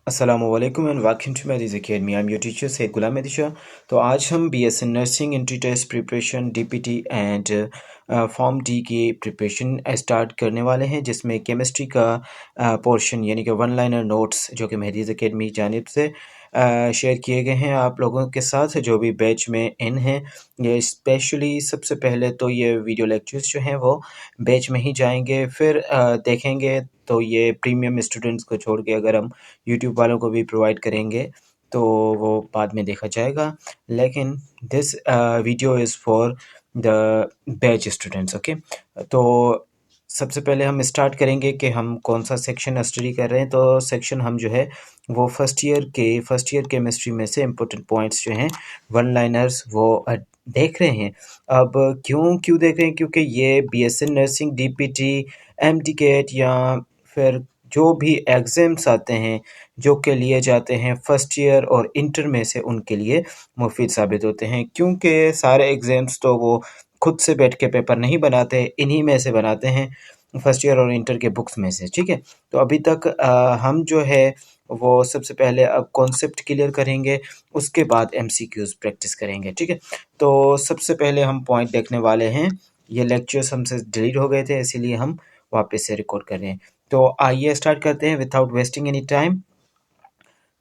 Assalamualaikum and welcome to Medi's Academy. I'm your teacher Said Ghulam Mehdi Shah. तो आज हम BSc nursing entry test preparation DPT and form D की preparation start करने वाले हैं, जिसमें केमिस्ट्री का पोर्शन यानी कि वन लाइनर नोट्स जो कि मेहदीज़ एकेडमी जानिब से शेयर किए गए हैं आप लोगों के साथ जो भी बैच में इन हैं। ये स्पेशली सबसे पहले तो ये वीडियो लेक्चर्स जो हैं वो बैच में ही जाएंगे, फिर देखेंगे तो ये प्रीमियम स्टूडेंट्स को छोड़ के अगर हम यूट्यूब वालों को भी प्रोवाइड करेंगे तो वो बाद में देखा जाएगा, लेकिन this video is for the batch students. Okay, तो सबसे पहले हम स्टार्ट करेंगे कि हम कौन सा सेक्शन स्टडी कर रहे हैं। तो सेक्शन हम जो है वो फर्स्ट ईयर केमिस्ट्री में से इम्पोर्टेंट पॉइंट्स जो हैं वन लाइनर्स वो देख रहे हैं। अब क्यों देख रहे हैं? क्योंकि ये BSc नर्सिंग DPT MD-CAT या फिर जो भी एग्ज़ाम्स आते हैं जो के लिए जाते हैं फर्स्ट ईयर और इंटर में से, उनके लिए मुफीद साबित होते हैं, क्योंकि सारे एग्ज़ाम्स तो वो खुद से बैठ के पेपर नहीं बनाते, इन्हीं में से बनाते हैं फर्स्ट ईयर और इंटर के बुक्स में से। ठीक है, तो अभी तक हम जो है वो सबसे पहले अब कॉन्सेप्ट क्लियर करेंगे, उसके बाद MCQs प्रैक्टिस करेंगे। ठीक है, तो सबसे पहले हम पॉइंट देखने वाले हैं। ये लेक्चर्स हमसे डिलीट हो गए थे, इसीलिए हम वापस से रिकॉर्ड कर रहे हैं। तो आइए स्टार्ट करते हैं विदाउट वेस्टिंग एनी टाइम।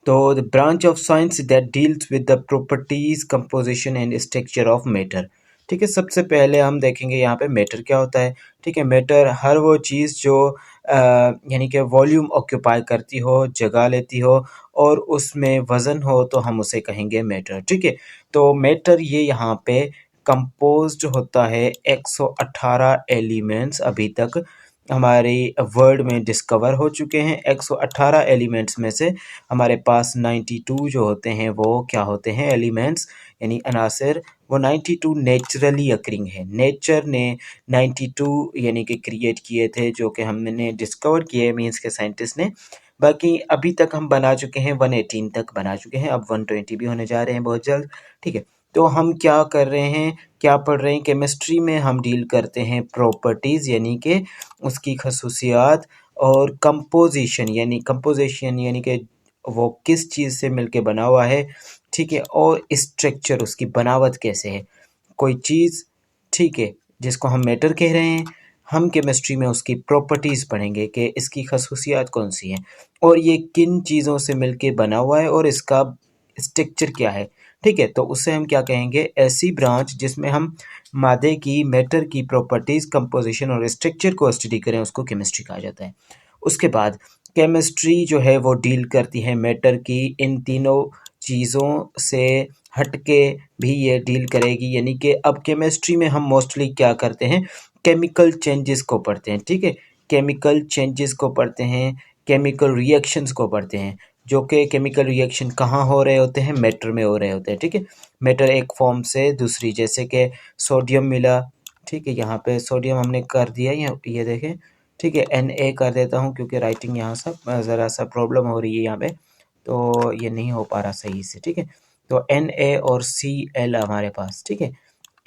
तो the branch of science that deals with the properties composition and structure of matter. ठीक है, सबसे पहले हम देखेंगे यहाँ पे मैटर क्या होता है। ठीक है, मैटर हर वो चीज़ जो यानी कि वॉल्यूम ऑक्यूपाई करती हो, जगह लेती हो और उसमें वज़न हो, तो हम उसे कहेंगे मैटर। ठीक है, तो मैटर ये यहाँ पे कंपोज्ड होता है 118 एलिमेंट्स अभी तक हमारी वर्ल्ड में डिस्कवर हो चुके हैं। 118 एलिमेंट्स में से हमारे पास 92 जो होते हैं वो क्या होते हैं? एलिमेंट्स यानी अनासर। वो 92 नेचुरली अकरिंग है, नेचर ने 92 यानी कि क्रिएट किए थे, जो कि हमने डिस्कवर किए मीन्स के साइंटिस्ट ने। बाकी अभी तक हम बना चुके हैं 118 तक बना चुके हैं, अब 120 भी होने जा रहे हैं बहुत जल्द। ठीक है, तो हम क्या कर रहे हैं, क्या पढ़ रहे हैं? केमिस्ट्री में हम डील करते हैं प्रॉपर्टीज़ यानी कि उसकी खसूसियात, और कंपोजिशन यानी कि वो किस चीज़ से मिलके बना हुआ है। ठीक है, और स्ट्रक्चर उसकी बनावट कैसे है कोई चीज़। ठीक है, जिसको हम मैटर कह रहे हैं, हम केमिस्ट्री में उसकी प्रॉपर्टीज़ पढ़ेंगे कि इसकी खसूसियात कौन सी हैं और ये किन चीज़ों से मिलके बना हुआ है और इसका स्ट्रक्चर क्या है। ठीक है, तो उससे हम क्या कहेंगे? ऐसी ब्रांच जिसमें हम मादे की, मैटर की प्रॉपर्टीज़, कंपोजिशन और स्ट्रक्चर को स्टडी करें, उसको केमिस्ट्री कहा जाता है। उसके बाद केमिस्ट्री जो है वो डील करती है मैटर की इन तीनों चीज़ों से हटके भी ये डील करेगी, यानी कि अब केमिस्ट्री में हम मोस्टली क्या करते हैं? केमिकल चेंजेस को पढ़ते हैं। ठीक है, केमिकल चेंजेस को पढ़ते हैं, केमिकल रिएक्शंस को पढ़ते हैं, जो कि केमिकल रिएक्शन कहाँ हो रहे होते हैं? मैटर में हो रहे होते हैं। ठीक है, मैटर एक फॉर्म से दूसरी, जैसे कि सोडियम मिला। ठीक है, यहाँ पे सोडियम हमने कर दिया, ये देखें। ठीक है, Na कर देता हूँ क्योंकि राइटिंग यहाँ सब ज़रा सा प्रॉब्लम हो रही है यहाँ पे, तो ये नहीं हो पा रहा सही से। ठीक है, तो Na और Cl हमारे पास। ठीक है,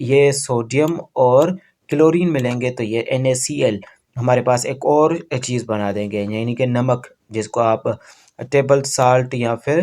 ये सोडियम और क्लोरीन मिलेंगे तो ये NaCl हमारे पास एक और चीज़ बना देंगे, यानी कि नमक, जिसको आप टेबल साल्ट या फिर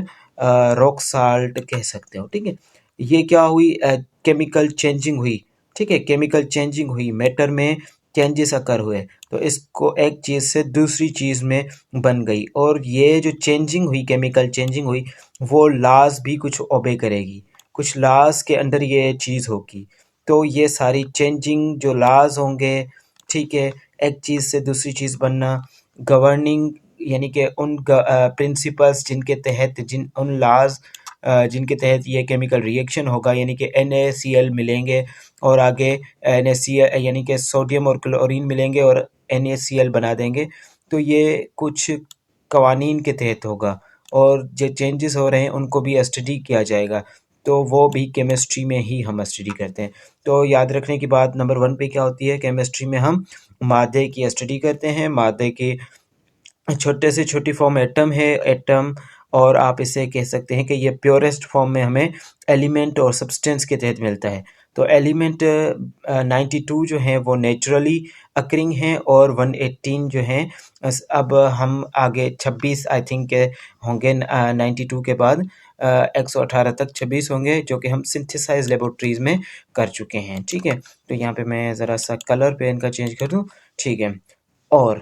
रॉक साल्ट कह सकते हो। ठीक है, ये क्या हुई? केमिकल चेंजिंग हुई। ठीक है, केमिकल चेंजिंग हुई, मैटर में चेंजेस अकर हुए, तो इसको एक चीज़ से दूसरी चीज़ में बन गई, और ये जो चेंजिंग हुई, केमिकल चेंजिंग हुई, वो लाज भी कुछ ओबे करेगी, कुछ लाज के अंडर ये चीज़ होगी। तो ये सारी चेंजिंग जो लाज होंगे, ठीक है, एक चीज़ से दूसरी चीज़ बनना, गवर्निंग यानी कि उन प्रिंसिपल्स जिनके तहत उन लाज जिनके तहत ये केमिकल रिएक्शन होगा, यानी कि NaCl मिलेंगे और आगे NaCl यानी कि सोडियम और क्लोरीन मिलेंगे और NaCl बना देंगे, तो ये कुछ कवानीन के तहत होगा, और जो चेंजेस हो रहे हैं उनको भी स्टडी किया जाएगा, तो वो भी केमिस्ट्री में ही हम स्टडी करते हैं। तो याद रखने की बात नंबर 1 पे क्या होती है? केमिस्ट्री में हम मादे की स्टडी करते हैं, मादे की छोटे से छोटी फॉर्म एटम है, एटम, और आप इसे कह सकते हैं कि ये प्योरेस्ट फॉर्म में हमें एलिमेंट और सब्सटेंस के तहत मिलता है। तो एलिमेंट 92 जो हैं वो नेचुरली अकरिंग हैं और 118 जो हैं अब हम आगे 26 आई थिंक होंगे 92 के बाद 118 तक 26 होंगे जो कि हम सिंथेसाइज लेबोरेटरीज में कर चुके हैं। ठीक है, तो यहाँ पे मैं ज़रा सा कलर पेन का चेंज कर दूँ। ठीक है, और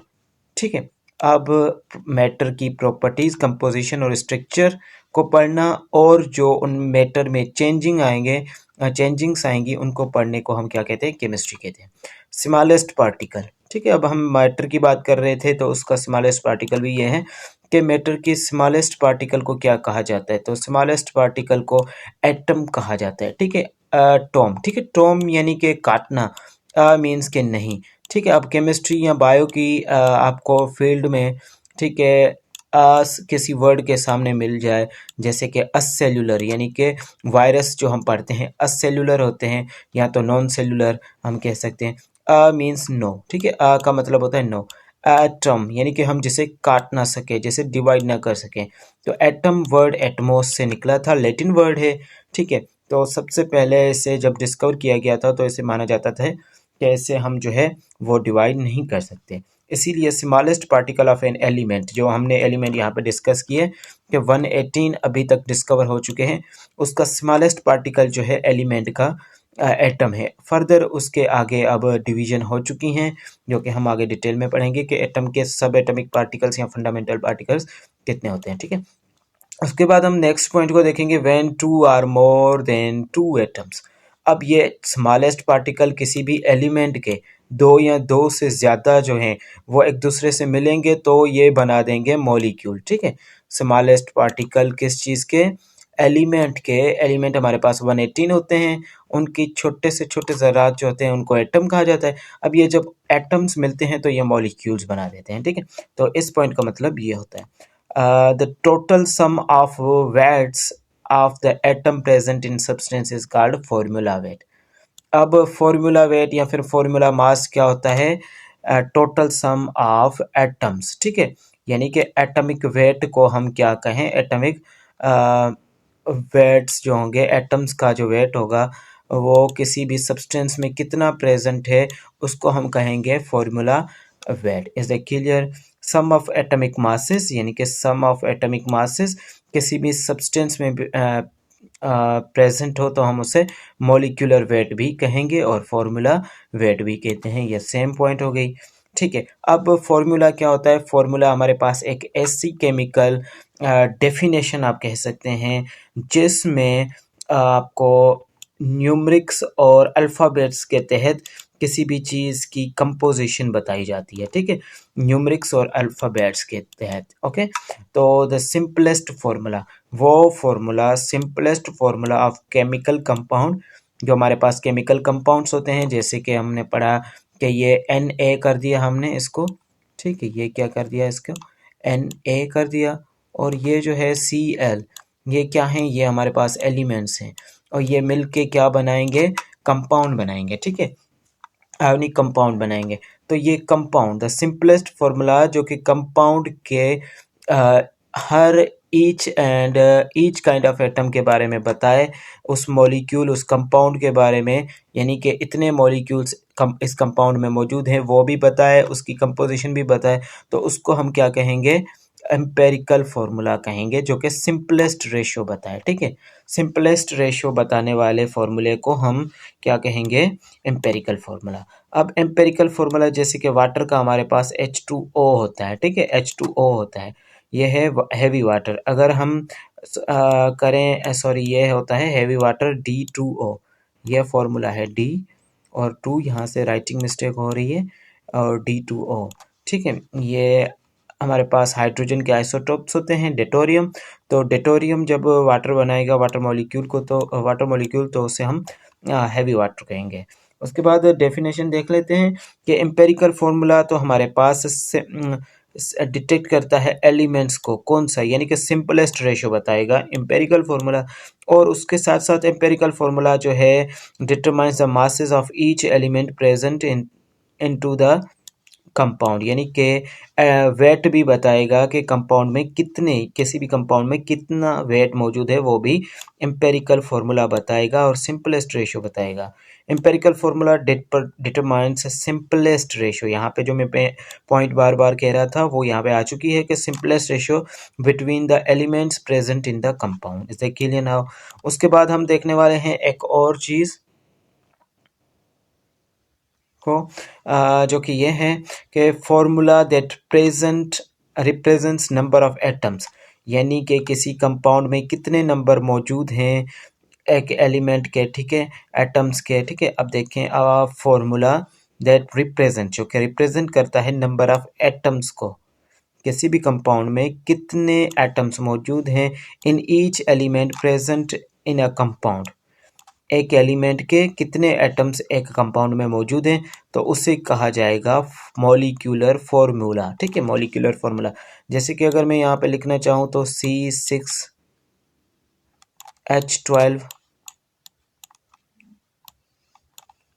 ठीक है, अब मैटर की प्रॉपर्टीज़, कंपोजिशन और स्ट्रक्चर को पढ़ना और जो उन मैटर में चेंजिंग्स आएंगी उनको पढ़ने को हम क्या कहते हैं, केमिस्ट्री कहते हैं। स्मॉलेस्ट पार्टिकल, ठीक है, अब हम मैटर की बात कर रहे थे तो उसका स्मॉलेस्ट पार्टिकल भी ये है कि मैटर की स्मॉलेस्ट पार्टिकल को क्या कहा जाता है, तो स्मॉलेस्ट पार्टिकल को एटम कहा जाता है। ठीक है, टॉम, ठीक है, टॉम यानी कि काटना, मीन्स के नहीं। ठीक है, अब केमिस्ट्री या बायो की आपको फील्ड में, ठीक है, किसी वर्ड के सामने मिल जाए जैसे कि असेल्युलर यानी कि वायरस जो हम पढ़ते हैं असेल्युलर होते हैं, या तो नॉन सेल्युलर हम कह सकते हैं। मीन्स नो, ठीक है, का मतलब होता है नो। एटम यानी कि हम जिसे काट ना सके, जिसे डिवाइड ना कर सकें, तो एटम वर्ड एटमोस से निकला था, लैटिन वर्ड है। ठीक है, तो सबसे पहले इसे जब डिस्कवर किया गया था तो इसे माना जाता था कि इसे हम जो है वो डिवाइड नहीं कर सकते, इसीलिए smallest particle of an element, जो हमने एलिमेंट यहाँ पे डिस्कस किए कि 118 अभी तक डिस्कवर हो चुके हैं, उसका स्मॉलेस्ट पार्टिकल जो है एलिमेंट का एटम है। फर्दर उसके आगे अब डिवीजन हो चुकी हैं जो कि हम आगे डिटेल में पढ़ेंगे कि एटम के सब एटॉमिक पार्टिकल्स या फंडामेंटल पार्टिकल्स कितने होते हैं। ठीक है, उसके बाद हम नेक्स्ट पॉइंट को देखेंगे, when two are more than two atoms. अब ये स्मॉलेस्ट पार्टिकल किसी भी एलिमेंट के दो या दो से ज़्यादा जो हैं वो एक दूसरे से मिलेंगे तो ये बना देंगे मॉलिक्यूल। ठीक है, स्मॉलेस्ट पार्टिकल किस चीज़ के, एलिमेंट के। एलिमेंट हमारे पास 118 होते हैं, उनकी छोटे से छोटे ज़रात जो होते हैं उनको एटम कहा जाता है। अब ये जब एटम्स मिलते हैं तो ये मॉलिक्यूल्स बना देते हैं। ठीक है, तो इस पॉइंट का मतलब ये होता है। The total sum of weights of the atom present in substance is called formula weight. अब फॉर्मूला वेट या फिर फॉर्मूला मास क्या होता है, टोटल सम ऑफ एटम्स। ठीक है, यानी कि एटॉमिक वेट को हम क्या कहें, एटॉमिक वेट्स जो होंगे, एटम्स का जो वेट होगा वो किसी भी सब्सटेंस में कितना प्रेजेंट है उसको हम कहेंगे formula weight. Is the clear, sum of atomic masses यानी कि सम ऑफ एटॉमिक मासेस किसी भी सब्सटेंस में प्रेजेंट हो तो हम उसे मॉलिक्यूलर वेट भी कहेंगे और फॉर्मूला वेट भी कहते हैं। ये सेम पॉइंट हो गई। ठीक है, अब फॉर्मूला क्या होता है, फॉर्मूला हमारे पास एक ऐसी केमिकल डेफिनेशन आप कह सकते हैं जिसमें आपको न्यूमरिक्स और अल्फ़ाबेट्स के तहत किसी भी चीज़ की कंपोजिशन बताई जाती है। ठीक है, न्यूमरिक्स और अल्फ़ाबेट्स के तहत। ओके, तो द सिंपलेस्ट फार्मूला, वो formula, simplest formula of chemical compound, जो हमारे पास केमिकल कंपाउंड्स होते हैं, जैसे कि हमने पढ़ा कि ये Na कर दिया हमने इसको। ठीक है, ये क्या कर दिया, इसको Na कर दिया, और ये जो है Cl, ये क्या हैं, ये हमारे पास एलिमेंट्स हैं, और ये मिल के क्या बनाएंगे, कंपाउंड बनाएंगे। ठीक है, आयोनिक कंपाउंड बनाएंगे। तो ये कंपाउंड, द सिंपलेस्ट फार्मूला जो कि कंपाउंड के हर ईच काइंड ऑफ एटम के बारे में बताए, उस मॉलिक्यूल, उस कंपाउंड के बारे में, यानी कि इतने मॉलिक्यूल्स इस कंपाउंड में मौजूद हैं वो भी बताए, उसकी कंपोजिशन भी बताए, तो उसको हम क्या कहेंगे, एम्पेरिकल फार्मूला कहेंगे, जो कि सिंपलेस्ट रेशो बताए। ठीक है, सिंपलेस्ट रेशो बताने वाले फार्मूले को हम क्या कहेंगे, एम्पेरिकल फार्मूला। अब एम्पेरिकल फार्मूला जैसे कि वाटर का हमारे पास H2O होता है। ठीक है, H2O होता है, ये है हैवी वाटर। अगर हम करें, सॉरी, ये होता है हैवी वाटर D2O, यह फार्मूला है D और 2 यहाँ से राइटिंग मिस्टेक हो रही है, और D2O। ठीक है, ये हमारे पास हाइड्रोजन के आइसोटोप्स होते हैं, डेटोरियम। तो डेटोरियम जब वाटर बनाएगा, वाटर मॉलिक्यूल को, तो वाटर मॉलिक्यूल, तो उसे हम हैवी वाटर कहेंगे। उसके बाद डेफिनेशन देख लेते हैं कि एम्पेरिकल फार्मूला तो हमारे पास डिटेक्ट करता है एलिमेंट्स को, कौन सा, यानी कि सिंपलेस्ट रेशो बताएगा एम्पेरिकल फार्मूला, और उसके साथ साथ एम्पेरिकल फार्मूला जो है determines the masses of each element present into the compound, यानी कि वेट भी बताएगा कि कंपाउंड में कितने, किसी भी कंपाउंड में कितना वेट मौजूद है, वो भी एम्पेरिकल फार्मूला बताएगा और सिंपलेस्ट रेशो बताएगा। Empirical formula determines simplest ratio, यहाँ पे जो मैं पॉइंट बार बार कह रहा था वो यहाँ पे आ चुकी है कि simplest ratio between the elements present in the compound. Is that clear now? उसके बाद हम देखने वाले हैं एक और चीज़ को, जो कि ये है कि formula that present represents number of atoms, यानी कि किसी कंपाउंड में कितने नंबर मौजूद हैं एक एलिमेंट के, ठीक है, एटम्स के, ठीक है। अब देखें फॉर्मूला दैट रिप्रेजेंट, जो कि रिप्रेजेंट करता है नंबर ऑफ एटम्स को, किसी भी कंपाउंड में कितने एटम्स मौजूद हैं in each element present in a compound, एक एलिमेंट के कितने एटम्स एक कंपाउंड में मौजूद हैं, तो उसे कहा जाएगा मॉलिक्यूलर फॉर्मूला, ठीक है, मॉलिक्यूलर फॉर्मूला। जैसे कि अगर मैं यहाँ पे लिखना चाहूँ तो C6H12,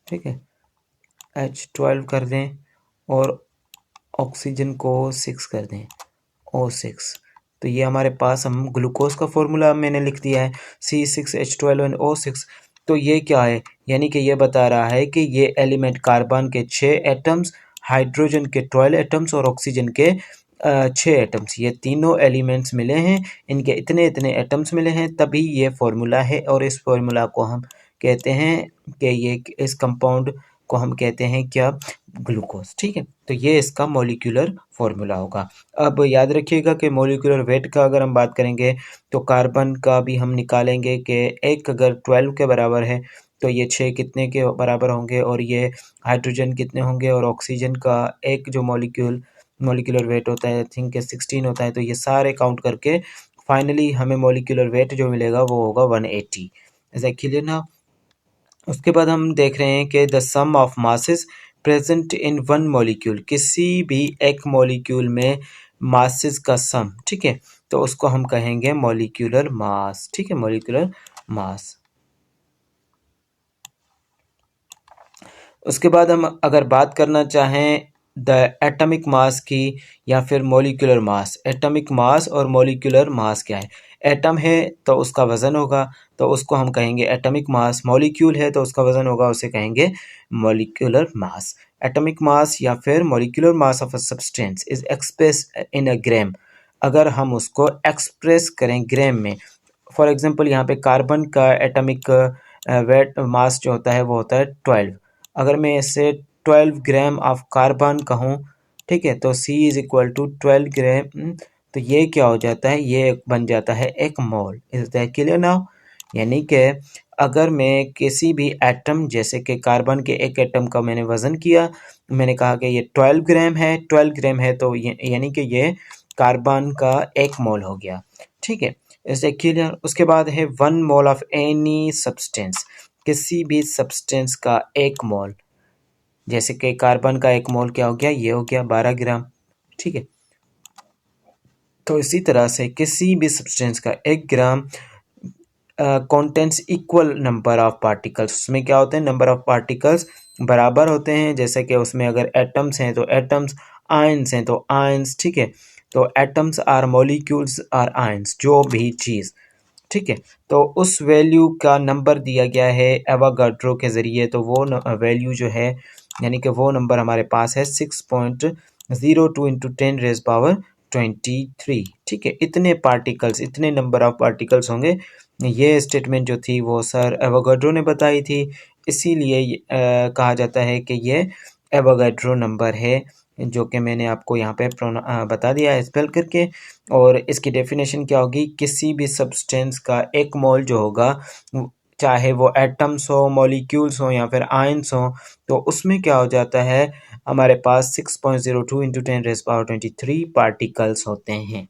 ठीक है, H12 कर दें और ऑक्सीजन को 6 कर दें, O6, तो ये हमारे पास, हम ग्लूकोज का फॉर्मूला मैंने लिख दिया है C6H12 एंड O6। तो ये क्या है, यानी कि ये बता रहा है कि ये एलिमेंट कार्बन के 6 एटम्स, हाइड्रोजन के 12 एटम्स और ऑक्सीजन के 6 एटम्स, ये तीनों एलिमेंट्स मिले हैं, इनके इतने इतने एटम्स मिले हैं, तभी ये फॉर्मूला है। और इस फॉर्मूला को हम कहते हैं कि ये, इस कंपाउंड को हम कहते हैं क्या, ग्लूकोज, ठीक है। तो ये इसका मॉलिक्यूलर फॉर्मूला होगा। अब याद रखिएगा कि मॉलिक्यूलर वेट का अगर हम बात करेंगे तो कार्बन का भी हम निकालेंगे कि एक अगर 12 के बराबर है तो ये 6 कितने के बराबर होंगे, और ये हाइड्रोजन कितने होंगे, और ऑक्सीजन का एक जो मॉलिक्यूलर वेट होता है, आई थिंक 16 होता है। तो ये सारे काउंट करके फाइनली हमें मॉलिक्यूलर वेट जो मिलेगा वो होगा 180। ऐसा क्लियर ना? उसके बाद हम देख रहे हैं कि the sum of masses present in one molecule, किसी भी एक मॉलिक्यूल में मासेस का सम, ठीक है, तो उसको हम कहेंगे मॉलिक्यूलर मास, ठीक है, मॉलिक्यूलर मास। उसके बाद हम अगर बात करना चाहें द एटॉमिक मास की या फिर मॉलिक्यूलर मास, एटॉमिक मास और मॉलिक्यूलर मास क्या है, एटम है तो उसका वज़न होगा, तो उसको हम कहेंगे एटॉमिक मास, मॉलिक्यूल है तो उसका वज़न होगा, उसे कहेंगे मॉलिक्यूलर मास। एटॉमिक मास या फिर molecular mass of a substance is express in a gram, अगर हम उसको एक्सप्रेस करें ग्राम में, फॉर एग्जांपल यहाँ पे कार्बन का एटॉमिक वेट मास जो होता है वो होता है 12, अगर मैं इसे 12 ग्राम ऑफ कार्बन कहूँ, ठीक है, तो C इज इक्वल टू 12 ग्राम, तो ये क्या हो जाता है, ये बन जाता है एक mole. Is that clear now? यानी कि अगर मैं किसी भी एटम, जैसे कि कार्बन के एक एटम का मैंने वज़न किया, मैंने कहा कि ये 12 ग्राम है, 12 ग्राम है, तो यानी कि ये कार्बन का एक मोल हो गया, ठीक है, इज दैट क्लियर? उसके बाद है 1 मोल ऑफ एनी सब्सटेंस, किसी भी सब्सटेंस का एक मोल, जैसे कि कार्बन का एक मोल क्या हो गया, ये हो गया 12 ग्राम, ठीक है। तो इसी तरह से किसी भी सब्सटेंस का 1 gram contents equal number of particles, उसमें क्या होते हैं, नंबर ऑफ पार्टिकल्स बराबर होते हैं, जैसे कि उसमें अगर एटम्स हैं तो एटम्स, आयंस हैं तो आयंस, ठीक है, तो atoms or molecules or ions, जो भी चीज़, ठीक है, तो उस वैल्यू का नंबर दिया गया है एवोगाड्रो के ज़रिए, तो वो वैल्यू जो है, यानी कि वो नंबर हमारे पास है 6.02 इंटू 10⁻23, ठीक है, इतने पार्टिकल्स, इतने नंबर ऑफ पार्टिकल्स होंगे। ये स्टेटमेंट जो थी वो सर एवोगाड्रो ने बताई थी, इसीलिए कहा जाता है कि ये एवोगाड्रो नंबर है, जो कि मैंने आपको यहाँ पे बता दिया है स्पेल करके। और इसकी डेफिनेशन क्या होगी, किसी भी सब्सटेंस का एक मोल जो होगा, चाहे वो एटम्स हो, मॉलिक्यूल्स हो या फिर आयंस हो, तो उसमें क्या हो जाता है, हमारे पास 6.02 इंटू 10⁻23 पार्टिकल्स होते हैं।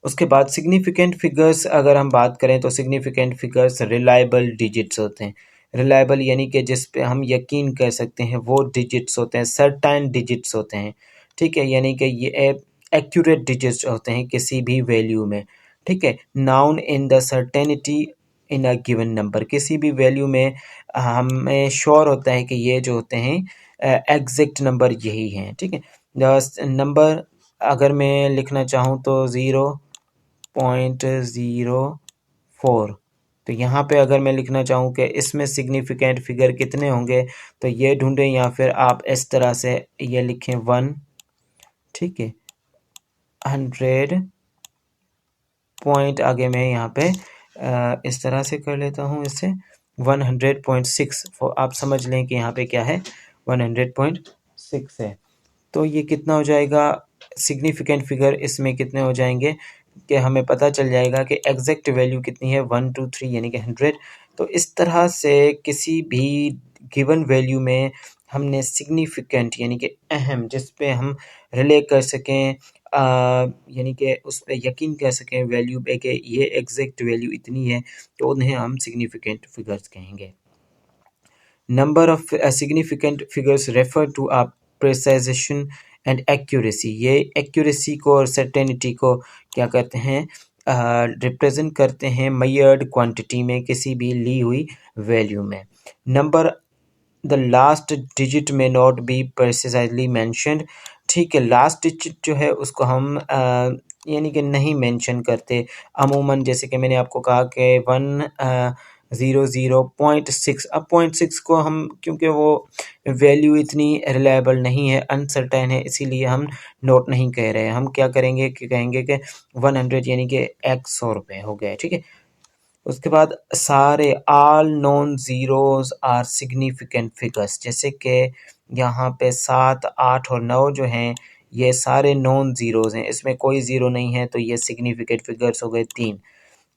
उसके बाद सिग्निफिकेंट फिगर्स अगर हम बात करें तो सिग्निफिकेंट फिगर्स रिलायबल डिजिट्स होते हैं, रिलायबल यानी कि जिस पे हम यकीन कर सकते हैं वो डिजिट्स होते हैं, सर्टेन डिजिट्स होते हैं, ठीक है, यानी कि ये एक्यूरेट डिजिट्स होते हैं किसी भी वैल्यू में, ठीक है। Noun in the certainty in a given number, किसी भी वैल्यू में हमें श्योर होता है कि ये जो होते हैं एग्जैक्ट नंबर यही हैं, ठीक है। नंबर अगर मैं लिखना चाहूँ तो 0.04, तो यहाँ पे अगर मैं लिखना चाहूँ कि इसमें सिग्निफिकेंट फिगर कितने होंगे तो ये ढूंढें, या फिर आप इस तरह से ये लिखें 1, ठीक है। 100 पॉइंट आगे मैं यहाँ पे इस तरह से कर लेता हूँ इससे 100.6, आप समझ लें कि यहाँ पे क्या है 100.6 है। तो ये कितना हो जाएगा सिग्निफिकेंट फिगर, इसमें कितने हो जाएंगे कि हमें पता चल जाएगा कि एग्जैक्ट वैल्यू कितनी है 1 2 3 यानी कि 100। तो इस तरह से किसी भी गिवन वैल्यू में हमने सिग्निफिकेंट यानी कि अहम, जिस पे हम रिले कर सकें, यानी कि उस पर यकीन कर सकें वैल्यू पे कि ये एग्जैक्ट वैल्यू इतनी है, तो उन्हें हम सिग्निफिकेंट फिगर्स कहेंगे। Number of significant figures refer to a precisation and accuracy. ये एक्यूरेसी को और सर्टेनिटी को क्या कहते हैं, रिप्रेजेंट करते हैं मेजर्ड क्वांटिटी में, किसी भी ली हुई वैल्यू में। नंबर द लास्ट डिजिट में नॉट बी प्रिसाइजली मैंशनड, ठीक है। लास्ट डिजिट जो है उसको हम यानी कि नहीं मेंशन करते अमूमन, जैसे कि मैंने आपको कहा कि 100.6, अब 0.6 को हम, क्योंकि वो वैल्यू इतनी रिलायबल नहीं है, अनसर्टेन है, इसीलिए हम नोट नहीं कह रहे हैं। हम क्या करेंगे कि कहेंगे कि 100 यानी कि 100 रुपये हो गए, ठीक है। उसके बाद सारे all non zeros are significant figures, जैसे कि यहाँ पे 7 8 और 9 जो हैं ये सारे नॉन ज़ीरोज़ हैं, इसमें कोई ज़ीरो नहीं है, तो ये सिग्निफिकेंट फिगर्स हो गए 3।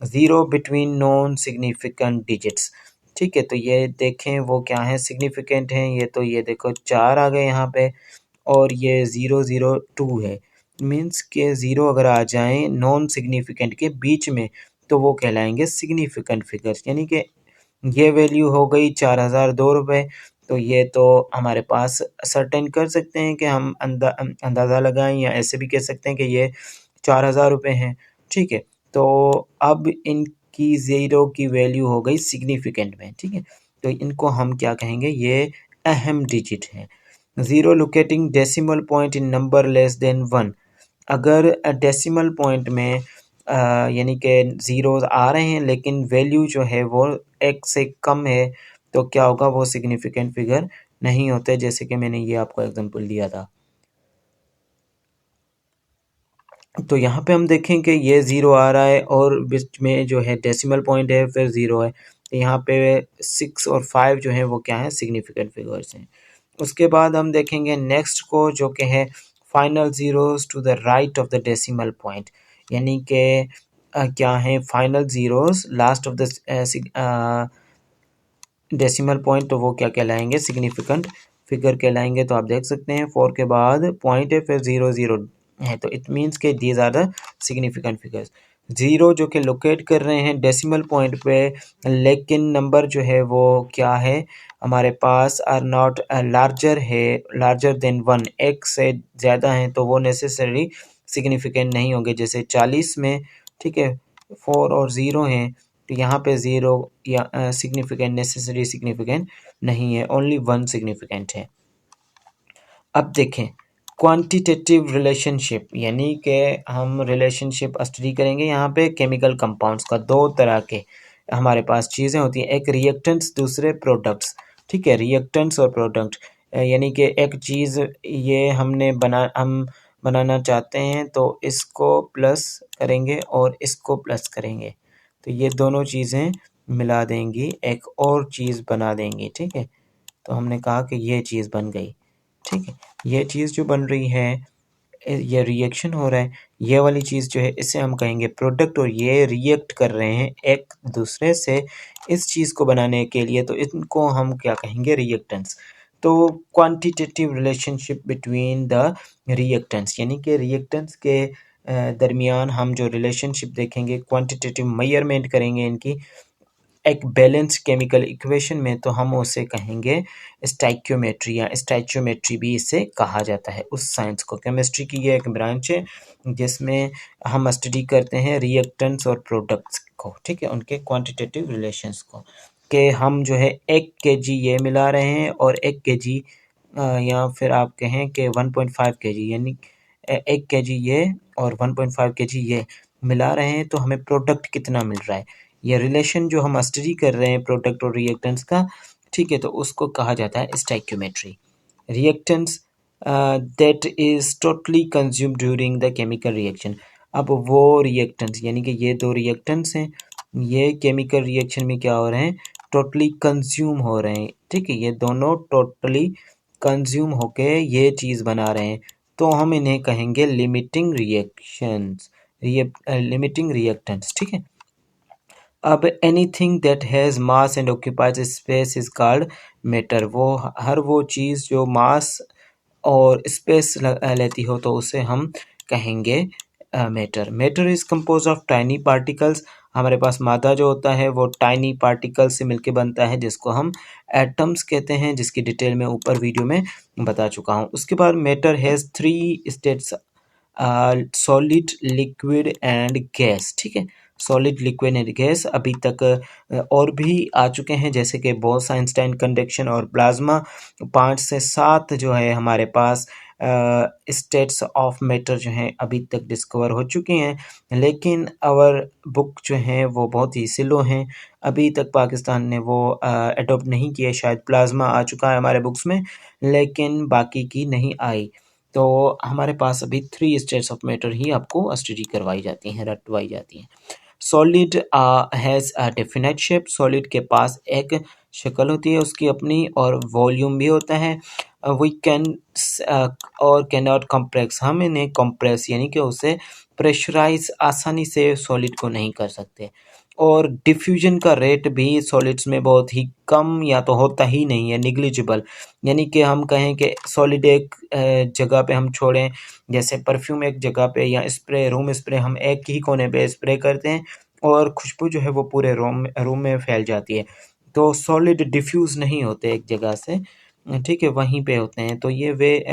Zero between non significant digits, ठीक है। तो ये देखें वो क्या है सिग्निफिकेंट हैं, ये तो ये देखो 4 आ गए यहाँ पे, और ये 002 है। मीन्स के ज़ीरो अगर आ जाएं नॉन सिग्निफिकेंट के बीच में तो वो कहलाएंगे सिग्निफिकेंट फिगर्स, यानी कि ये वैल्यू हो गई 4002 रुपये। तो ये तो हमारे पास सर्टेन कर सकते हैं कि हम अंदाज़ा लगाएं, या ऐसे भी कह सकते हैं कि ये 4000 रुपये हैं, ठीक है। तो अब इनकी ज़ीरो की वैल्यू हो गई सिग्निफिकेंट में, ठीक है। तो इनको हम क्या कहेंगे, ये अहम डिजिट है। Zero locating decimal point in number less than 1, अगर डेसिमल पॉइंट में यानी कि ज़ीरोज़ आ रहे हैं लेकिन वैल्यू जो है वो 1 से कम है, तो क्या होगा, वो सिग्निफिकेंट फिगर नहीं होते, जैसे कि मैंने ये आपको एग्जांपल दिया था। तो यहाँ पे हम देखें कि ये ज़ीरो आ रहा है और बीच में जो है डेसिमल पॉइंट है, फिर ज़ीरो है, तो यहाँ पे 6 और 5 जो है वो क्या है सिग्निफिकेंट फिगर्स हैं। उसके बाद हम देखेंगे नेक्स्ट को, जो कि है final zeros to the right of the decimal point, यानी कि क्या है final zeros last of the decimal point, तो वो क्या कहलाएंगे सिग्निफिकेंट फिगर कहलाएंगे। तो आप देख सकते हैं 4 के बाद पॉइंट है, फिर 0 है, तो इट मीन्स के these are the significant figures. Zero जो कि लोकेट कर रहे हैं डेसिमल पॉइंट पे, लेकिन नंबर जो है वो क्या है हमारे पास आर नॉट लार्जर है, लार्जर देन 1, एक से ज़्यादा हैं, तो वो नेसेसरी सिग्निफिकेंट नहीं होंगे। जैसे 40 में, ठीक है, 4 और 0 हैं, तो यहाँ पे 0 या सिग्निफिकेंट नेसेसरी सिग्निफिकेंट नहीं है, ओनली 1 सिग्निफिकेंट है। अब देखें क्वांटिटेटिव रिलेशनशिप, यानी कि हम रिलेशनशिप स्टडी करेंगे यहाँ पे केमिकल कंपाउंड्स का। दो तरह के हमारे पास चीज़ें होती हैं, एक रिएक्टेंट्स, दूसरे प्रोडक्ट्स, ठीक है। रिएक्टेंट्स और प्रोडक्ट, यानी कि एक चीज़ ये हम बनाना चाहते हैं, तो इसको प्लस करेंगे और इसको प्लस करेंगे, तो ये दोनों चीज़ें मिला देंगी, एक और चीज़ बना देंगी, ठीक है। तो हमने कहा कि ये चीज़ बन गई, ठीक है। ये चीज़ जो बन रही है, ये रिएक्शन हो रहा है, ये वाली चीज़ जो है इसे हम कहेंगे प्रोडक्ट, और ये रिएक्ट कर रहे हैं एक दूसरे से इस चीज़ को बनाने के लिए, तो इनको हम क्या कहेंगे रिएक्टेंट्स। तो quantitative relationship between the reactants, यानी कि रिएक्टेंट्स के दरमियान हम जो रिलेशनशिप देखेंगे, क्वांटिटेटिव मेजरमेंट करेंगे इनकी एक बैलेंस केमिकल इक्वेशन में, तो हम उसे कहेंगे स्टाइक्योमेट्री, या स्टाइचियोमेट्री भी इसे कहा जाता है। उस साइंस को, केमिस्ट्री की ये एक ब्रांच है जिसमें हम स्टडी करते हैं रिएक्टेंट्स और प्रोडक्ट्स को, ठीक है, उनके क्वांटिटेटिव रिलेशंस को, कि हम जो है 1 kg ये मिला रहे हैं और 1 kg या फिर आप कहें कि 1.5 केजी, यानी 1 केजी ये और 1.5 केजी ये मिला रहे हैं तो हमें प्रोडक्ट कितना मिल रहा है। ये रिलेशन जो हम स्टडी कर रहे हैं प्रोडक्ट और रिएक्टेंट्स का, ठीक है, तो उसको कहा जाता है stoichiometry. Reactants that is totally consume during the chemical reaction. अब वो रिएक्टेंट्स यानी कि ये दो रिएक्टेंट्स हैं, ये केमिकल रिएक्शन में क्या हो रहे हैं, टोटली कंज्यूम हो रहे हैं, ठीक है, ये दोनों टोटली कंज्यूम होके ये चीज़ बना रहे हैं, तो हम इन्हें कहेंगे लिमिटिंग रिएक्शंस, लिमिटिंग रिएक्टेंट्स, ठीक है। अब anything that has mass and occupies space is called matter. वो हर वो चीज़ जो मास और स्पेस लेती हो तो उसे हम कहेंगे matter. Matter is compose of tiny particles. हमारे पास मादा जो होता है वो टाइनी पार्टिकल्स से मिलके बनता है, जिसको हम एटम्स कहते हैं, जिसकी डिटेल में ऊपर वीडियो में बता चुका हूँ। उसके बाद matter has 3 states, solid, liquid and gas, ठीक है। सॉलिड, लिक्विड एंड गैस अभी तक और भी आ चुके हैं, जैसे कि बोस, आइंस्टाइन, कंडक्शन और प्लाज्मा। 5 से 7 जो है हमारे पास स्टेट्स ऑफ मैटर जो हैं अभी तक डिस्कवर हो चुकी हैं, लेकिन आवर बुक जो हैं वो बहुत ही स्लो हैं। अभी तक पाकिस्तान ने वो अडोप्ट नहीं किया। शायद प्लाज्मा आ चुका है हमारे बुक्स में, लेकिन बाकी की नहीं आई। तो हमारे पास अभी 3 स्टेट्स ऑफ मैटर ही आपको स्टडी करवाई जाती हैं, रटवाई जाती हैं। Solid has a definite shape. Solid के पास एक शक्ल होती है उसकी अपनी, और वॉल्यूम भी होता है। वी कैन और कैन नॉट कंप्रेस। हम इन्हें कंप्रेस यानी कि उसे प्रेशराइज आसानी से सॉलिड को नहीं कर सकते। और डिफ्यूजन का रेट भी सॉलिड्स में बहुत ही कम या तो होता ही नहीं है, निग्लिजिबल। यानी कि हम कहें कि सॉलिड एक जगह पे हम छोड़ें, जैसे परफ्यूम एक जगह पे या स्प्रे, रूम स्प्रे हम एक ही कोने पे स्प्रे करते हैं और खुशबू जो है वो पूरे रूम में फैल जाती है। तो सॉलिड डिफ्यूज़ नहीं होते एक जगह से, ठीक है, वहीं पे होते हैं। तो ये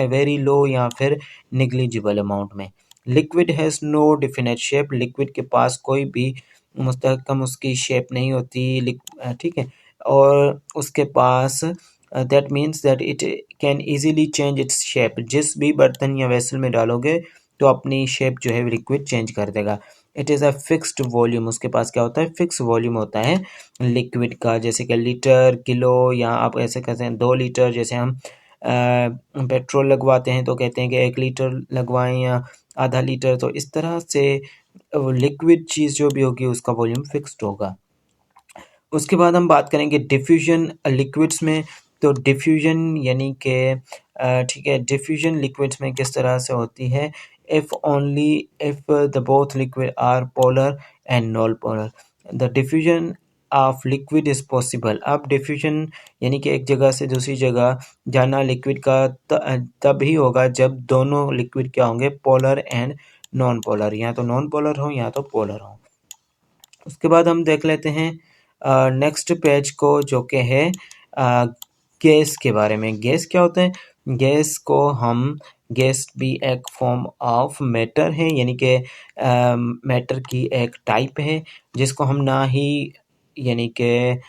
वेरी लो या फिर निग्लिजिबल अमाउंट में। Liquid has no definite shape. Liquid के पास कोई भी मुस्तहकम उसकी शेप नहीं होती, ठीक है। और उसके पास that means that it can easily change its shape. जिस भी बर्तन या वेसल में डालोगे तो अपनी शेप जो है लिक्विड चेंज कर देगा। It is a fixed volume. उसके पास क्या होता है, फिक्स वॉल्यूम होता है लिक्विड का, जैसे कि लीटर, किलो, या आप ऐसे कहते हैं 2 लीटर। जैसे हम पेट्रोल लगवाते हैं तो कहते हैं कि 1 लीटर लगवाएं या आधा लीटर। तो इस तरह से लिक्विड चीज़ जो भी होगी उसका वॉल्यूम फिक्स्ड होगा। उसके बाद हम बात करेंगे डिफ्यूजन लिक्विड्स में। तो डिफ्यूजन यानी कि ठीक है, डिफ्यूजन लिक्विड्स में किस तरह से होती है, if only if the both liquid are polar and non polar the diffusion of liquid is possible. अब डिफ्यूजन यानी कि एक जगह से दूसरी जगह जाना लिक्विड का तब ही होगा जब दोनों लिक्विड क्या होंगे, पोलर एंड नॉन पोलर, या तो नॉन पोलर हो या तो पोलर हो। उसके बाद हम देख लेते हैं नेक्स्ट पेज को, जो कि है गैस के बारे में। गैस क्या होता है, गैस को हम, गैस भी एक फॉर्म ऑफ मैटर है, यानी कि मैटर की एक टाइप है, जिसको हम ना ही यानी कि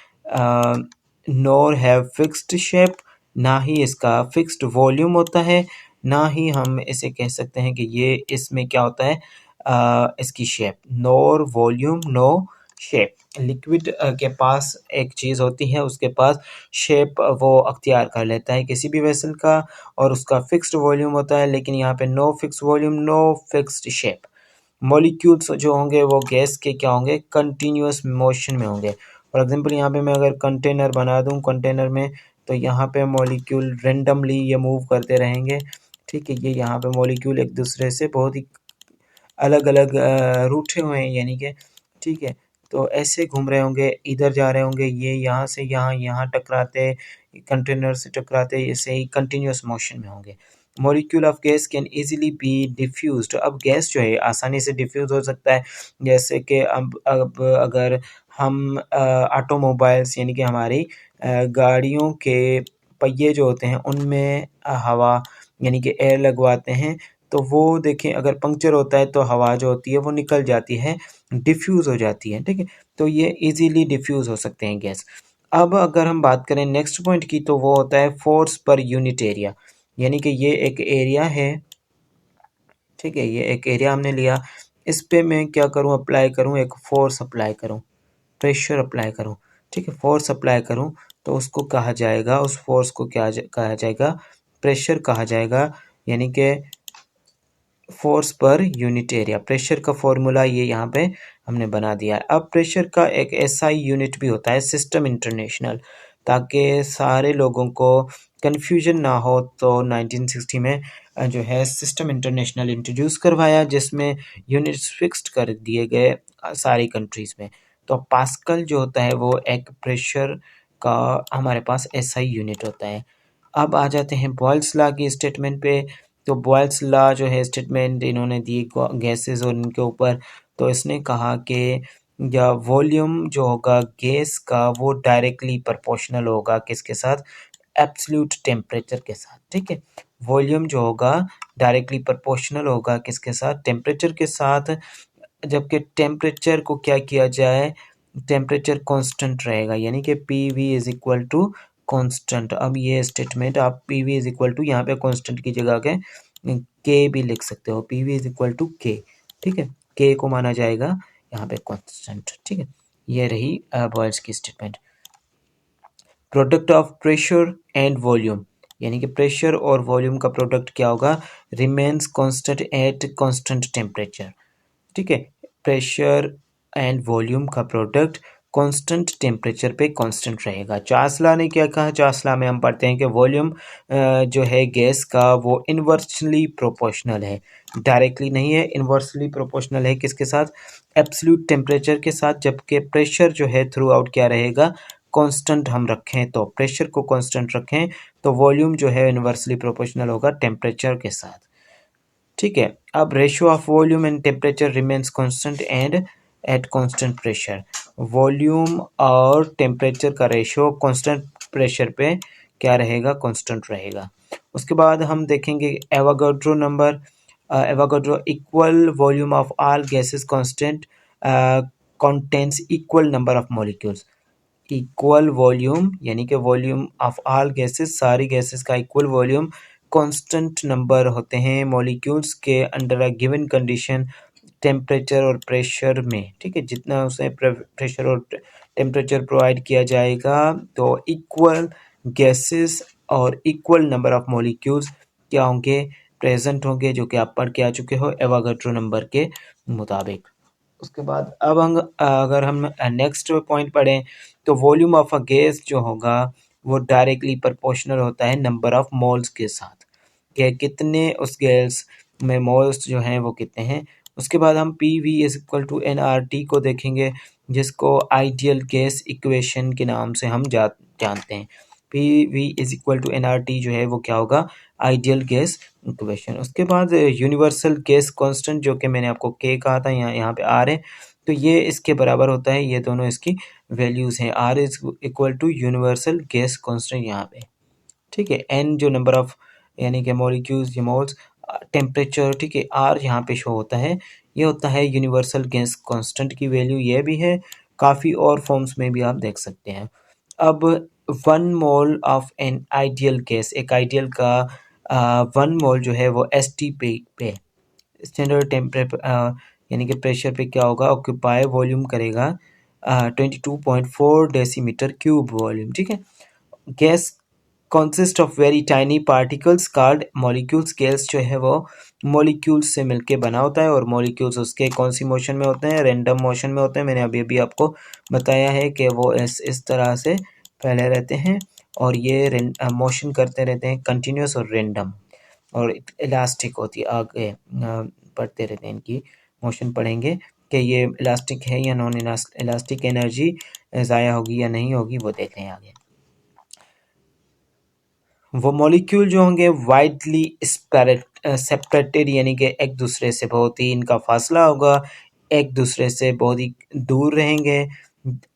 नोर हैव फिक्स्ड शेप, ना ही इसका फिक्स्ड वॉल्यूम होता है, ना ही हम इसे कह सकते हैं कि ये इसमें क्या होता है, इसकी शेप, नोर वॉल्यूम नो शेप। लिक्विड के पास एक चीज़ होती है, उसके पास शेप वो अख्तियार कर लेता है किसी भी वेसल का, और उसका फिक्स्ड वॉल्यूम होता है, लेकिन यहाँ पे no fix volume, no fixed shape. Molecules जो होंगे वो गैस के क्या होंगे, कंटिन्यूस मोशन में होंगे। फॉर एग्जांपल यहाँ पे मैं अगर कंटेनर बना दूँ, कंटेनर में, तो यहाँ पे मॉलिक्यूल रेंडमली ये मूव करते रहेंगे, ठीक है। ये यहाँ पे मॉलिक्यूल एक दूसरे से बहुत ही अलग अलग रूठे हुए हैं, यानी कि, ठीक है, तो ऐसे घूम रहे होंगे, इधर जा रहे होंगे, ये यहाँ से यहाँ, यहाँ टकराते, कंटेनर से टकराते, ऐसे ही कंटिन्यूस मोशन में होंगे। Molecule of gas can easily B diffused. अब गैस जो है आसानी से डिफ्यूज हो सकता है, जैसे कि अब अगर हम ऑटोमोबाइल्स यानी कि हमारी गाड़ियों के पहिए जो होते हैं उनमें हवा यानी कि एयर लगवाते हैं, तो वो देखें अगर पंक्चर होता है तो हवा जो होती है वो निकल जाती है, डिफ्यूज़ हो जाती है, ठीक है। तो ये इजीली डिफ्यूज़ हो सकते हैं गैस। अब अगर हम बात करें नेक्स्ट पॉइंट की, तो वो होता है फोर्स पर यूनिट एरिया। यानी कि ये एक एरिया है, ठीक है, ये एक एरिया हमने लिया, इस पे मैं क्या करूँ, अप्लाई करूँ, एक फोर्स अप्लाई करूँ, प्रेशर अप्लाई करूँ, ठीक है, फोर्स अप्लाई करूँ, तो उसको कहा जाएगा, उस फोर्स को कहा जाएगा, प्रेशर कहा जाएगा। यानी कि force per unit area, pressure का फॉर्मूला ये यहाँ पे हमने बना दिया है। अब प्रेशर का एक एसआई यूनिट भी होता है, सिस्टम इंटरनेशनल, ताकि सारे लोगों को कन्फ्यूजन ना हो। तो 1960 में जो है सिस्टम इंटरनेशनल इंट्रोड्यूस करवाया, जिसमें यूनिट्स फिक्स्ड कर दिए गए सारी कंट्रीज़ में। तो पास्कल जो होता है वो एक प्रेशर का हमारे पास एसआई यूनिट होता है। अब आ जाते हैं बॉयल्स लॉ की स्टेटमेंट पे। तो बॉयल्स लॉ जो है स्टेटमेंट इन्होंने दी गैसेस और इनके ऊपर। तो इसने कहा कि या वॉल्यूम जो होगा गैस का वो डायरेक्टली प्रोपोर्शनल होगा किसके साथ, एब्सोल्यूट टेम्परेचर के साथ, ठीक है। वॉल्यूम जो होगा डायरेक्टली प्रोपोर्शनल होगा किसके साथ, टेम्परेचर के साथ। जबकि टेम्परेचर को क्या किया जाए, टेम्परेचर कांस्टेंट रहेगा, यानी कि P V is equal to constant. अब ये स्टेटमेंट आप P V is equal to यहाँ पे कांस्टेंट की जगह के भी लिख सकते हो, P V is equal to K, ठीक है, के को माना जाएगा यहाँ पे कांस्टेंट, ठीक है। ये रही बॉयल्स की statement. Product of pressure and volume, यानी कि प्रेशर और वॉल्यूम का प्रोडक्ट क्या होगा, remains constant at constant temperature, ठीक है। प्रेशर एंड वॉल्यूम का प्रोडक्ट कांस्टेंट टेम्परेचर पे कांस्टेंट रहेगा। चासला ने क्या कहा, चासला में हम पढ़ते हैं कि वॉल्यूम जो है गैस का वो इन्वर्सली प्रोपोर्शनल है, डायरेक्टली नहीं है, इन्वर्सली प्रोपोर्शनल है किसके साथ, एब्सोल्यूट टेम्परेचर के साथ। जबकि प्रेशर जो है थ्रू आउट क्या रहेगा, कांस्टेंट हम रखें तो प्रेशर को कांस्टेंट रखें तो वॉल्यूम जो है इन्वर्सली प्रोपोर्शनल होगा टेम्परेचर के साथ, ठीक है। अब ratio of volume and temperature remains constant and at constant pressure, volume और टेम्परेचर का रेशियो कांस्टेंट प्रेशर पे क्या रहेगा, कांस्टेंट रहेगा। उसके बाद हम देखेंगे Avogadro number, Avogadro equal volume of all gases constant contains equal number of molecules। Equal volume यानी कि वॉल्यूम ऑफ ऑल गैसेस, सारी गैसेस का इक्वल वॉल्यूम, कांस्टेंट नंबर होते हैं मॉलिक्यूल्स के under a given condition, temperature और pressure में, ठीक है। जितना उसे प्रेशर और टेम्परेचर प्रोवाइड किया जाएगा तो इक्वल गैसेस और इक्वल नंबर ऑफ मॉलिक्यूल्स क्या होंगे, प्रेजेंट होंगे, जो कि आप पढ़ के आ चुके हो एवोगाड्रो नंबर के मुताबिक। उसके बाद अब हम अगर हम नेक्स्ट पॉइंट पढ़ें, तो वॉल्यूम ऑफ अ गैस जो होगा वो डायरेक्टली प्रोपोर्शनल होता है नंबर ऑफ मोल्स के साथ, कि कितने उस गैस में मोल्स जो हैं वो कितने हैं। उसके बाद हम P V is equal to n R T को देखेंगे, जिसको आइडियल गैस इक्वेशन के नाम से हम जानते हैं। P V is equal to n R T जो है वो क्या होगा, आइडियल गैस इक्वेशन। उसके बाद यूनिवर्सल गैस कांस्टेंट, जो कि मैंने आपको के कहा था, यहाँ पे आर है, तो ये इसके बराबर होता है, ये दोनों इसकी वैल्यूज़ हैं। R is equal to universal gas constant यहाँ पे, ठीक है। एन जो नंबर ऑफ यानी कि मॉलिक्यूल्स या मोल्स, टेम्परेचर, ठीक है, आर यहाँ पे शो होता है, ये होता है यूनिवर्सल गैस कांस्टेंट की वैल्यू। ये भी है, काफ़ी और फॉर्म्स में भी आप देख सकते हैं। अब 1 mole of an ideal gas, एक आइडियल का 1 मोल जो है वो एस टी पे स्टैंडर्ड टेम्परेचर यानी कि प्रेशर पे क्या होगा, ऑक्यूपाई वॉल्यूम करेगा 22.4 डेसीमीटर क्यूब वॉल्यूम, ठीक है। Gas consist of very tiny particles called molecules। Gas जो है वो molecules से मिलके बना होता है, और molecules उसके कौन सी मोशन में होते हैं, random मोशन में होते हैं। मैंने अभी अभी आपको बताया है कि वो इस तरह से फैले रहते हैं, और ये मोशन करते रहते हैं कंटिन्यूस और रैंडम, और इलास्टिक होती है। आगे पढ़ते रहते हैं, इनकी मोशन पढ़ेंगे कि ये इलास्टिक है या नॉन इलास्टिक, एनर्जी ज़ाया होगी या नहीं होगी वो देख लें आगे। वो मॉलिक्यूल जो होंगे वाइडली सेपरेटेड, यानी कि एक दूसरे से बहुत ही इनका फासला होगा, एक दूसरे से बहुत ही दूर रहेंगे,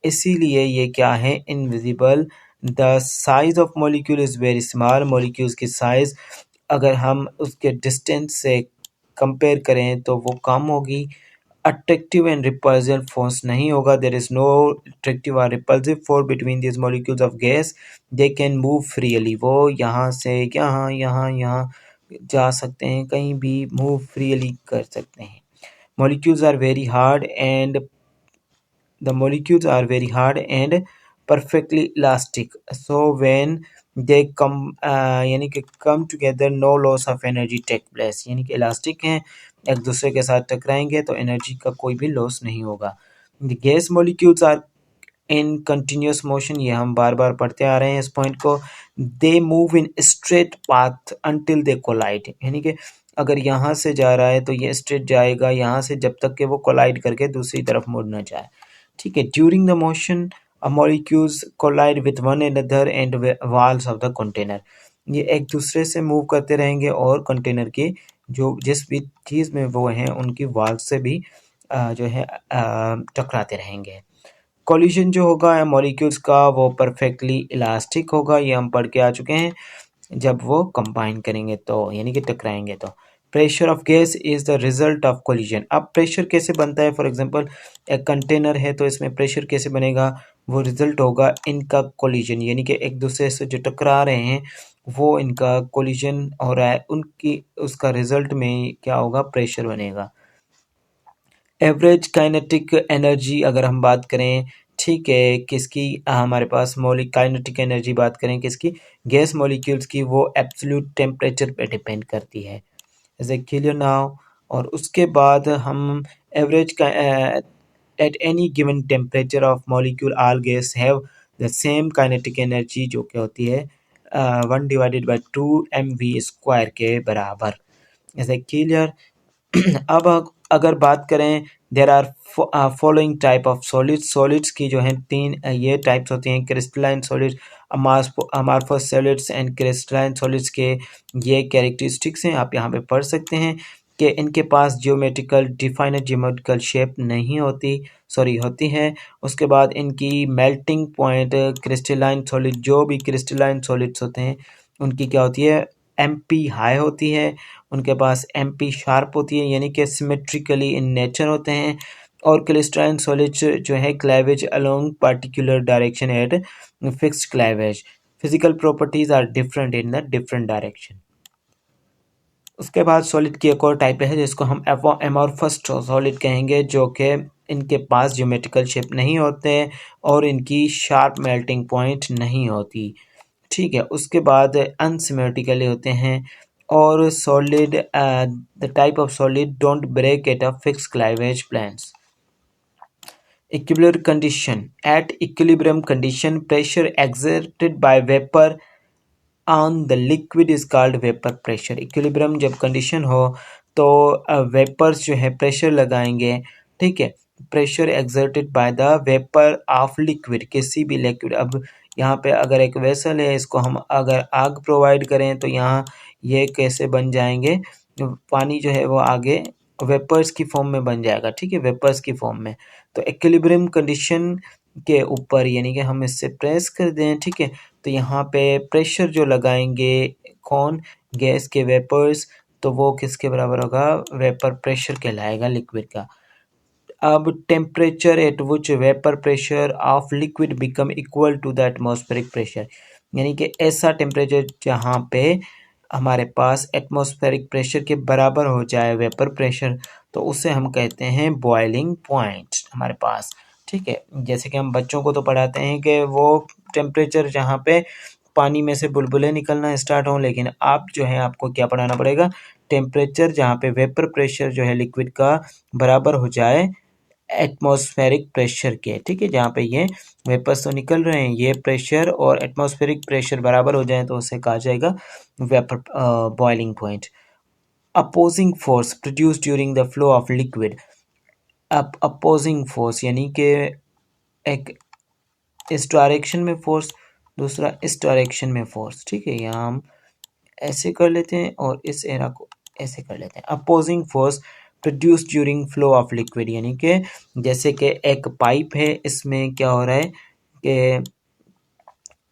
इसीलिए ये क्या है, invisible. The size of molecule is very small, molecules की साइज़ अगर हम उसके डिस्टेंस से कंपेयर करें तो वो कम होगी, अट्रैक्टिव एंड रिपल्सिव फोर्स नहीं होगा. देयर इज नो अट्रैक्टिव और repulsive force between this molecules of gas. They can move freely. वो यहाँ से यहाँ यहाँ यहाँ जा सकते हैं, कहीं भी मूव फ्रीली कर सकते हैं. molecules are very hard and the molecules are very hard and perfectly elastic, so when they come यानी कि come together no loss of energy take place. यानी कि इलास्टिक हैं, एक दूसरे के साथ टकराएंगे तो एनर्जी का कोई भी लॉस नहीं होगा. the gas molecules are in continuous motion, ये हम बार बार पढ़ते आ रहे हैं इस पॉइंट को. They move in straight path until they collide. यानी कि अगर यहाँ से जा रहा है तो ये स्ट्रेट जाएगा यहाँ से, जब तक कि वो कोलाइड करके दूसरी तरफ मुड़ ना जाए. ठीक है. During the motion molecules collide with one another and walls of the container. ये एक दूसरे से मूव करते रहेंगे और कंटेनर के जो जिस भी चीज़ में वो हैं उनकी वॉल से भी जो है टकराते रहेंगे. कॉलिजन जो होगा मॉलिक्यूल्स का वो परफेक्टली इलास्टिक होगा, ये हम पढ़ के आ चुके हैं. जब वो कंबाइन करेंगे तो यानी कि टकराएंगे तो. Pressure of gas is the result of collision. अब प्रेशर कैसे बनता है? फॉर एग्जांपल एक कंटेनर है तो इसमें प्रेशर कैसे बनेगा? वो रिजल्ट होगा इनका कोलिजन, यानी कि एक दूसरे से जो टकरा रहे हैं वो इनका कोलिजन हो रहा है, उनकी उसका रिजल्ट में क्या होगा? प्रेशर बनेगा. एवरेज काइनेटिक एनर्जी अगर हम बात करें, ठीक है, किसकी? हमारे पास काइनेटिक एनर्जी बात करें किसकी? गैस मॉलिक्यूल्स की. वो एब्सोल्यूट टेम्परेचर पे डिपेंड करती है. Is a clear now? और उसके बाद हम एवरेज का at any given temperature of molecule all gas have the same kinetic energy, जो कि होती है 1/2 mv² के बराबर. Is a clear? अब अगर बात करें, there are following type of solids की जो हैं तीन ये टाइप्स होती हैं: crystalline solid, amorphous solids and crystalline solids के ये कैरेक्टरिस्टिक्स हैं. आप यहाँ पे पढ़ सकते हैं कि इनके पास डिफाइनेड जियोमेट्रिकल शेप नहीं होती, होती है. उसके बाद इनकी मेल्टिंग पॉइंट क्रिस्टलाइन सॉलिड, जो भी क्रिस्टलाइन सॉलिड्स होते हैं उनकी क्या होती है? एमपी हाई होती है. उनके पास एमपी शार्प होती है, यानी कि सिमेट्रिकली इन नेचर होते हैं. और क्रिस्टलाइन सॉलिड्स जो है cleavage along particular direction at fixed cleavage. Physical properties are different in the different direction. उसके बाद सॉलिड की एक और टाइप है जिसको हम एमॉर्फस सॉलिड कहेंगे, जो कि इनके पास ज्योमेट्रिकल शेप नहीं होते और इनकी शार्प मेल्टिंग पॉइंट नहीं होती. ठीक है. उसके बाद अनसिमेट्रिकली होते हैं. और solid the type of solid don't break at a fix cleavage planes. Equilibrium condition. At equilibrium condition pressure exerted by vapour on the liquid is called vapour pressure. Equilibrium जब कंडीशन हो तो vapours जो है pressure लगाएंगे. ठीक है. Pressure exerted by the vapour of liquid, किसी भी लिक्विड. अब यहाँ पे अगर एक वेसल है, इसको हम अगर आग प्रोवाइड करें तो यहाँ ये कैसे बन जाएंगे? पानी जो है वो आगे वेपर्स की फॉर्म में बन जाएगा. ठीक है, वेपर्स की फॉर्म में. तो इक्विलिब्रियम कंडीशन के ऊपर यानी कि हम इससे प्रेस कर दें, ठीक है, तो यहाँ पे प्रेशर जो लगाएंगे कौन? गैस के वेपर्स, तो वो किसके बराबर होगा? वेपर प्रेशर कहलाएगा लिक्विड का. अब temperature at which vapour pressure of liquid become equal to the atmospheric pressure. यानी कि ऐसा टेम्परेचर जहाँ पे हमारे पास एटमॉस्फेरिक प्रेशर के बराबर हो जाए वेपर प्रेशर, तो उसे हम कहते हैं बॉइलिंग पॉइंट हमारे पास. ठीक है. जैसे कि हम बच्चों को तो पढ़ाते हैं कि वो टेम्परेचर जहाँ पे पानी में से बुलबुले निकलना स्टार्ट हों, लेकिन आप जो है आपको क्या पढ़ाना पड़ेगा? टेम्परेचर जहाँ पे वेपर प्रेशर जो है लिक्विड का बराबर हो जाए एटमॉस्फेरिक प्रेशर के. ठीक है. जहाँ पे ये वेपर्स तो निकल रहे हैं, ये प्रेशर और एटमॉस्फेरिक प्रेशर बराबर हो जाए तो उसे कहा जाएगा vapour boiling point. Opposing force produce during the flow of liquid. अब अपोजिंग फोर्स यानी कि एक इस डायरेक्शन में फोर्स, दूसरा इस डायरेक्शन में फोर्स. ठीक है. यहाँ हम ऐसे कर लेते हैं और इस एरा को ऐसे कर लेते हैं. Opposing force produce during flow of liquid, यानी कि जैसे कि एक पाइप है, इसमें क्या हो रहा है कि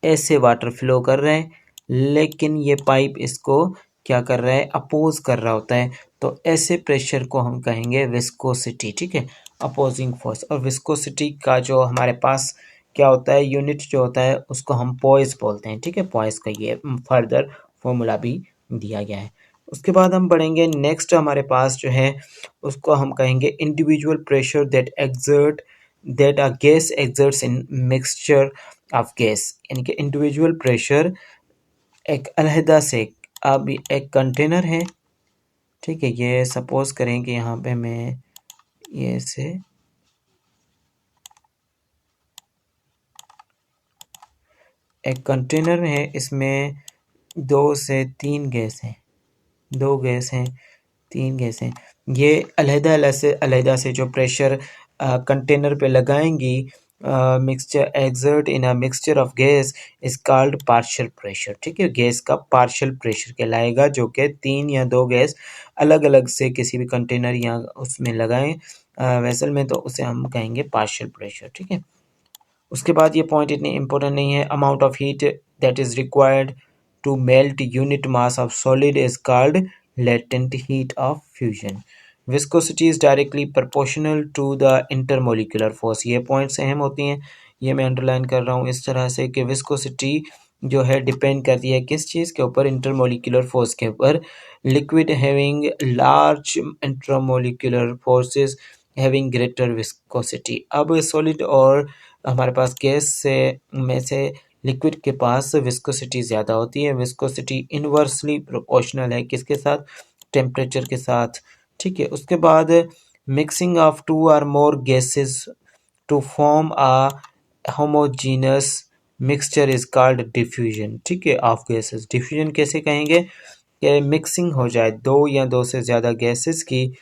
ऐसे वाटर फ्लो कर रहा है, लेकिन ये पाइप इसको क्या कर रहा है, अपोज कर रहा होता है, तो ऐसे प्रेशर को हम कहेंगे विस्कोसिटी, ठीक है, अपोजिंग फोर्स। और विस्कोसिटी का जो हमारे पास क्या होता है, यूनिट जो होता है उसको हम पॉइस बोलते हैं, ठीक है, पॉइस का ये फर्दर फॉर्मूला भी दिया गया है। उसके बाद हम बढ़ेंगे, नेक्स्ट हमारे पास जो है उसको हम कहेंगे individual pressure that a gas exerts in mixture of gas, यानी कि इंडिविजुअल प्रेशर एक अलहदा से, अब एक कंटेनर है, ठीक है, ये सपोज करें कि यहाँ पे मैं ये से एक कंटेनर है, इसमें 2 से 3 गैस हैं, 2 गैस हैं, 3 गैस हैं, ये अलहदा से जो प्रेशर कंटेनर पे लगाएंगी, mixture exert in a mixture of gas is called partial pressure, ठीक है, गैस का पार्शियल प्रेशर कहलाएगा, जो कि 3 या 2 गैस अलग अलग से किसी भी कंटेनर या उसमें लगाएं वेसल में, तो उसे हम कहेंगे पार्शियल प्रेशर, ठीक है। उसके बाद ये पॉइंट इतनी इंपॉर्टेंट नहीं है, amount of heat that is required to melt unit mass of solid is called latent heat of fusion. Viscosity is directly proportional to the intermolecular force. ये पॉइंट्स अहम होती हैं, ये मैं अंडरलाइन कर रहा हूँ इस तरह से कि विस्कोसिटी जो है डिपेंड करती है किस चीज़ के ऊपर, इंटरमोलिकुलर फोर्स के ऊपर। Liquid having large intermolecular forces having greater viscosity. अब सॉलिड और हमारे पास गैस से में से लिक्विड के पास विस्कोसिटी ज़्यादा होती है, विस्कोसिटी इनवर्सली प्रोपोर्शनल है किसके साथ, टेम्परेचर के साथ, ठीक है। उसके बाद mixing of 2 or more gases to form a homogeneous mixture is called diffusion, ठीक है, ऑफ गैसेस। डिफ्यूजन कैसे कहेंगे, कि मिक्सिंग हो जाए 2 या 2 से ज़्यादा गैसेस की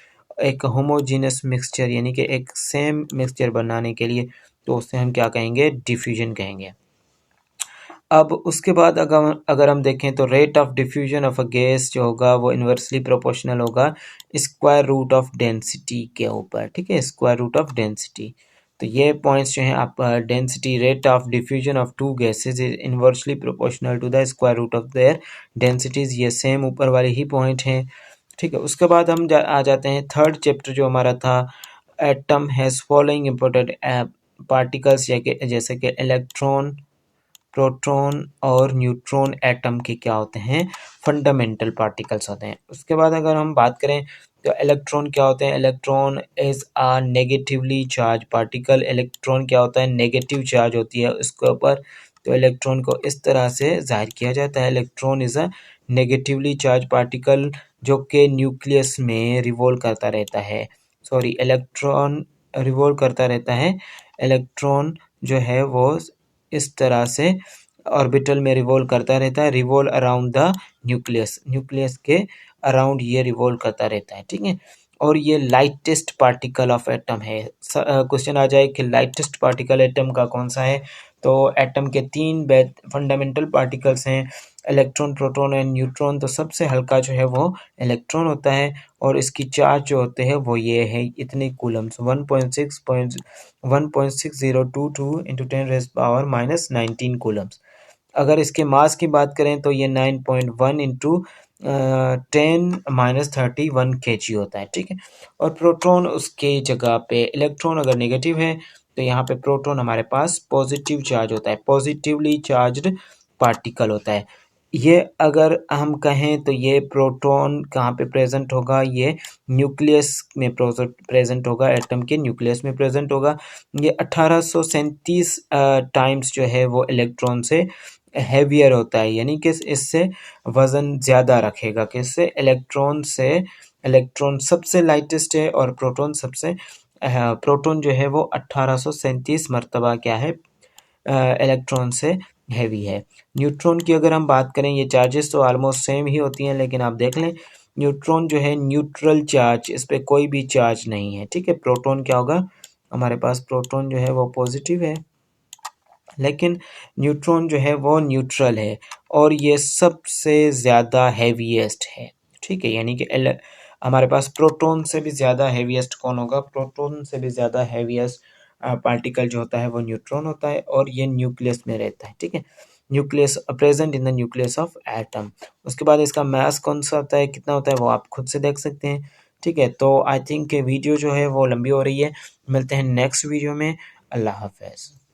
एक होमोजीनस मिक्सचर, यानी कि एक सेम मिक्सचर बनाने के लिए, तो उससे हम क्या कहेंगे, डिफ्यूजन कहेंगे। अब उसके बाद अगर हम देखें तो rate of diffusion of a gas जो होगा वो इन्वर्सली प्रोपोर्शनल होगा स्क्वायर रूट ऑफ डेंसिटी के ऊपर, ठीक है, स्क्वायर रूट ऑफ डेंसिटी। तो ये पॉइंट्स जो हैं आप, density, rate of diffusion of 2 gases is inversely proportional to the square root of their densities, ये सेम ऊपर वाले ही पॉइंट हैं, ठीक है। उसके बाद हम आ जाते हैं थर्ड चैप्टर जो हमारा था, atom has following important particles, जैसे कि इलेक्ट्रॉन, प्रोटॉन और न्यूट्रॉन एटम के क्या होते हैं, फंडामेंटल पार्टिकल्स होते हैं। उसके बाद अगर हम बात करें तो इलेक्ट्रॉन क्या होते हैं, electron is a negatively charge particle. Electron क्या होता है, नेगेटिव चार्ज होती है उसके ऊपर, तो इलेक्ट्रॉन को इस तरह से जाहिर किया जाता है, electron is a negatively charge particle जो कि न्यूक्लियस में रिवॉल्व करता रहता है, सॉरी, इलेक्ट्रॉन रिवॉल्व करता रहता है, इलेक्ट्रॉन जो है वो इस तरह से ऑर्बिटल में रिवॉल्व करता रहता है, revolve around the nucleus, nucleus के अराउंड ये रिवॉल्व करता रहता है, ठीक है। और ये लाइटेस्ट पार्टिकल ऑफ एटम है। क्वेश्चन आ जाए कि लाइटेस्ट पार्टिकल एटम का कौन सा है, तो एटम के 3 फंडामेंटल पार्टिकल्स हैं, इलेक्ट्रॉन, प्रोटॉन एंड न्यूट्रॉन। तो सबसे हल्का जो है वो इलेक्ट्रॉन होता है, और इसकी चार्ज जो होते हैं वो ये है इतने कूलम्स, 1.6022 इंटू 10⁻⁻19 कूलम्स। अगर इसके मास की बात करें तो ये 9.1 इंटू 10⁻31 kg होता है, ठीक है। और प्रोटॉन उसके जगह पे, इलेक्ट्रॉन अगर नेगेटिव है तो यहाँ पे प्रोटॉन हमारे पास पॉजिटिव चार्ज होता है, पॉजिटिवली चार्ज्ड पार्टिकल होता है। ये अगर हम कहें तो ये प्रोटॉन कहाँ पे प्रेजेंट होगा, ये न्यूक्लियस में प्रेजेंट होगा, एटम के न्यूक्लियस में प्रेजेंट होगा। ये 1837 टाइम्स जो है वो इलेक्ट्रॉन से हैवियर होता है, यानी कि इससे वज़न ज़्यादा रखेगा, किससे, इलेक्ट्रॉन से। इलेक्ट्रॉन सबसे लाइटेस्ट है और प्रोटॉन सबसे, प्रोटॉन जो है वो 1837 मरतबा क्या है, इलेक्ट्रॉन से हैवी है। न्यूट्रॉन की अगर हम बात करें, ये चार्जेस तो ऑलमोस्ट सेम ही होती हैं, लेकिन आप देख लें न्यूट्रॉन जो है न्यूट्रल चार्ज, इस पर कोई भी चार्ज नहीं है, ठीक है। प्रोटॉन क्या होगा हमारे पास, प्रोटॉन जो है वो पॉजिटिव है, लेकिन न्यूट्रॉन जो है वो न्यूट्रल है, और ये सबसे ज़्यादा हैवीएस्ट है, ठीक है। यानी कि हमारे पास प्रोटॉन से भी ज़्यादा हैवीएस्ट कौन होगा, प्रोटॉन से भी ज़्यादा हैवीएस्ट पार्टिकल जो होता है वो न्यूट्रॉन होता है, और ये न्यूक्लियस में रहता है, ठीक है। Nucleus present in the nucleus of atom. उसके बाद इसका मास कौन सा होता है, कितना होता है, वो आप खुद से देख सकते हैं। ठीक है, तो आई थिंक वीडियो जो है वो लंबी हो रही है। मिलते हैं नेक्स्ट वीडियो में। अल्लाह हाफ़िज़।